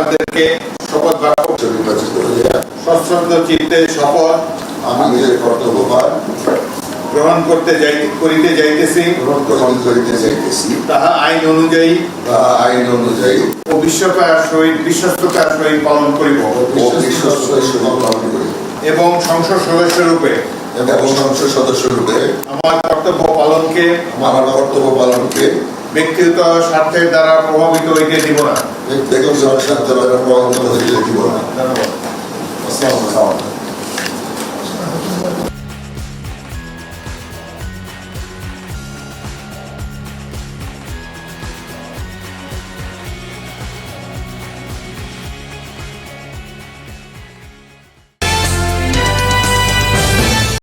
আপনাদেরকে শপথ বাক্য নির্বাচিত হইয়া সশ্রদ্ধ চিত্তে শপথ আমি নিজের কর্তব্যভার গ্রহণ করিতে যাইতেছি, গ্রহণ করিতে যাইতেছি, তাহা আইন অনুযায়ী তাহা আইন অনুযায়ী ও বিশ্বস্ততার সহিত পালন করিব ও বিশ্বস্ততার সহিত পালন করিব এবং সংসদ সদস্য রূপে এবং সংসদ সদস্য রূপে আমার কর্তব্য পালনকে আমার কর্তব্য পালনকে ব্যক্তিগত স্বার্থের দ্বারা প্রভাবিত হইতে দিব না। ব্যক্তিগত স্বার্থ দ্বারা প্রভাবিত হইতে দিব না। ধন্যবাদ। আসসালামু আলাইকুম।